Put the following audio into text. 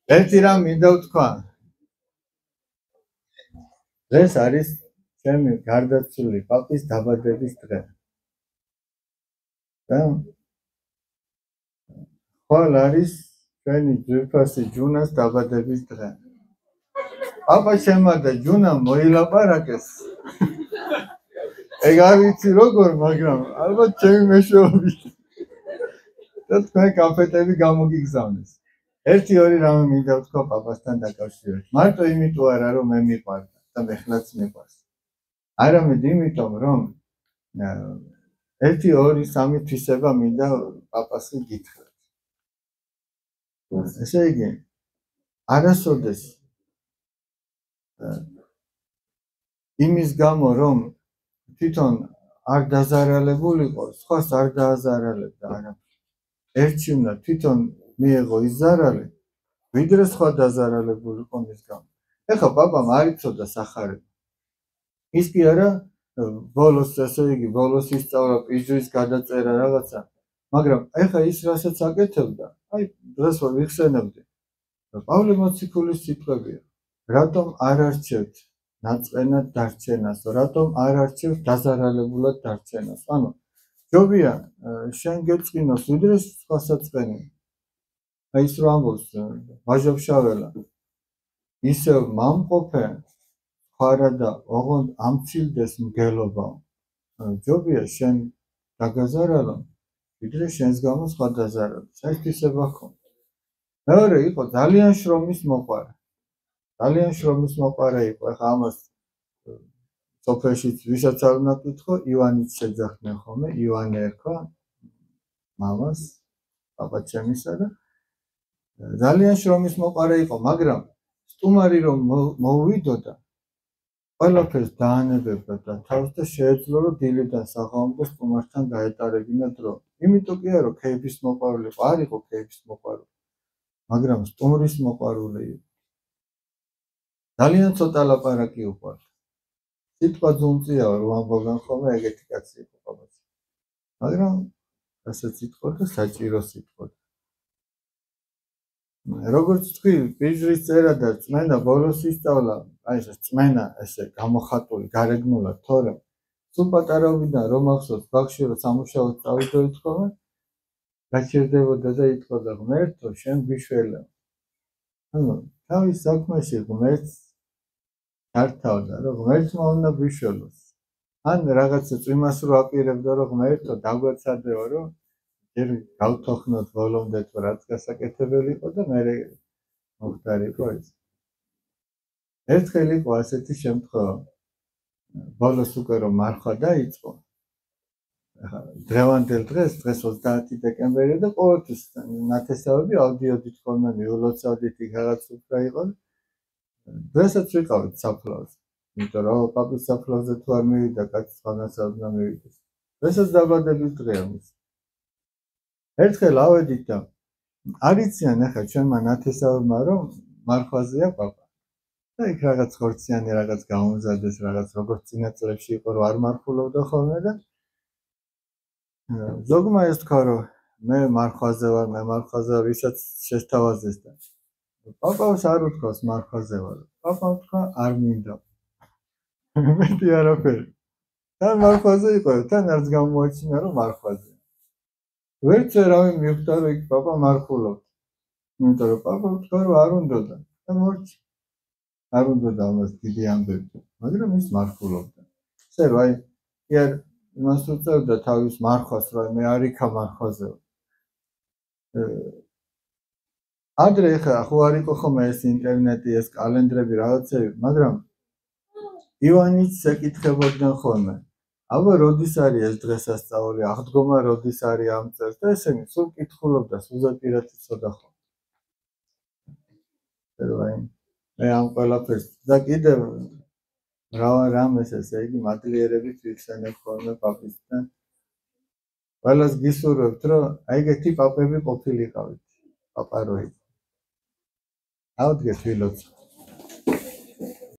ერთი რამ მინდა ვთქვა. დღეს არის ჩემი გარდაცვლილი პაპის დაბადების დღე. და ხვალ არის ჩვენი ძვირფასი ჯუნას დაბადების დღე. პაპა ჩემმა და ჯუნამ მოილაპარაკეს. ეგ არ ვიცი როგორ, მაგრამ ალბათ ჩემი მეშვეობით. და თქვენ კაფეტები გამოგიგზავნეს. ერთი ორი რამე მინდა ვთქვა პაპასთან დაკავშირებით. მარტო იმიტომ არა რომ მე მიყვარდა და მეხლაც მიყვარს. არამედ იმიტომ რომ ერთი ორი სამი თვისება მინდა პაპასი გითხრათ. ესე იგი არასოდეს იმის გამო რომ თვითონ არ დაზარალებულიყო, სხვას არ დააზარალებდა არაფერი. ერთი უნდა თვითონ მიეღო ის ზარალი, ვიდრე სხვა დაზარალებულიყო მის გამო. ეხლა პაპამ არ იცოდა სახარება. ის კი არა ბოლოს, ესე იგი, ბოლოს ისწავლა პიჟრის გადაწერა რაღაცა, მაგრამ ეხლა ის რასაც აკეთებდა, აი დღეს ვიხსენებდი. პავლე მოციქულის სიტყვებია. რატომ არ არჩევთ ნაწყენად დარჩენას, რატომ არ არჩევთ დაზარალებულად დარჩენას? ანუ ჯობია შენ გეწყინოს ვიდრე სხვა საწყენი. აი ის რომ ამბობს ვაჟობშაველა. ისევ მამყოფე ხარა და ოღონდ ამცილდეს მგელობა. ჯობია შენ დაგაზარალო, ვიდრე შენს გამო სხვა დაზარალოს. ეს თვისება ჰქონდა. მეორე იყო ძალიან შრომის მოყვარე. ძალიან შრომის მოყვარე იყო. ეხლა ამას სოფელშიც ვისაც არ უნდა კითხო, ივანიც შეძახდნენ ხოლმე, ივანე ერქვა მამას, პაპა ჩემისა და ძალიან შრომის მოყვარე იყო, მაგრამ სტუმარი რომ მოუვიდოდა, ყველაფერს დაანებებდა და თავს და შეეძლო რომ დილიდან საღამომდე სტუმართან გაეტარებინა დრო. იმიტომ კი არა რომ ქეიფის მოყვარული იყო, არ იყო ქეიფის მოყვარული, მაგრამ სტუმრის მოყვარული იყო. ძალიან ცოტა ლაპარაკი უყვარდა. სიტყვა ძუნწია რომ ამბობენ ხოლმე ეგეთი კაცი იყო პაპაც. მაგრამ რასაც იტყოდა საჭირო სიტყვა. როგორც თქვი, პიჟრის წერა და წმენა ბოლოს ისწავლა, აი ეს წმენა ესე გამოხატული, გარეგნულად, თორემ სულ პატარაობიდან რომ ახსოვს ბაღში რომ სამუშაოდ წავიდოდით ხოლმე, გაჩერდებოდა და იტყოდა ღმერთო, შენ გვიშველე. ანუ თავის საქმეში ღმერთს ართავდა, რომ ღმერთმა უნდა გვიშველოს. ან რაღაცა წვიმას რო აპირებდა, რომ ღმერთო დაგვეცადეო, რომ ჯერ გავთოხნოთ ბოლომდე თუ რაც გასაკეთებელი იყო და მე მოხდარიყო ეს. ერთხელ იყო ასეთი შემთხვევა. ბოლოს უკვე რომ მარხვა დაიწყო. დღევანდელ დღეს 30 დეკემბერია და ყოველთვის ნათესავები ავდიოდით ხოლმე მიულოცავდით იქ რაღაც უფრო იყო. დღესაც ვიყავით საფლავზე. იმიტომ რომ პაპის საფლავზე თუ არ მივიდა, კაცი სხვანაირად უნდა მივიდეს. დღესაც დაბადების დღეა მის. ერთხელ ავედით და არ იციან ახლა ჩვენმა ნათესავებმა რომ მარხვაზეა პაპა. და იქ რაღაც ხორციანი რაღაც გამომზადეს, რაღაც როგორც წინა წლებში იყო რომ არ მარხულობდა ხოლმე და ზოგმა ეს თქვა რომ მე მარხვაზე ვარ, ვისაც შესთავაზეს და პაპავს არ უთქვას მარხვაზე ვარ. პაპამ თქვა არ მინდა. მეტი არაფერი. თან მარხვაზე იყო, თან არც გამოაჩინა რომ მარხვაზე. ვერც ერავინ მიხვდა რომ იქ პაპა მარხულობდა. იმიტომ რომ პაპამ თქვა რომ არ უნდოდა და მორჩა. არ უნდოდა ამას დიდი ამბები, მაგრამ ის მარხულობდა. ესე რომ აი იარ იმას უწევდა თავის მარხვას, რომ მე არ იქა მარხვაზე. ადრე ხა ხო არ იყო ხოლმე ეს ინტერნეტი, ეს კალენდრები რაღაცები, მაგრამ ივანიც ეკითხებოდნენ ხოლმე. აბა როდის არის ეს დღესასწაული, აღდგომა როდის არის ამ წელს და ესენი სულ კითხულობდა, სულზეპირად იცოდა ხოლმე. მე ამ ყველაფერს და კიდევ მრავალ რამეს ესე იგი მადლიერებით ვიხსენებ ხოლმე პაპისთან. ყველას გისურვებთ, რომ აი ეგეთი პაპები ყოფილიყავით, პაპა რო იყო. ავდგეთ ვილოცავთ.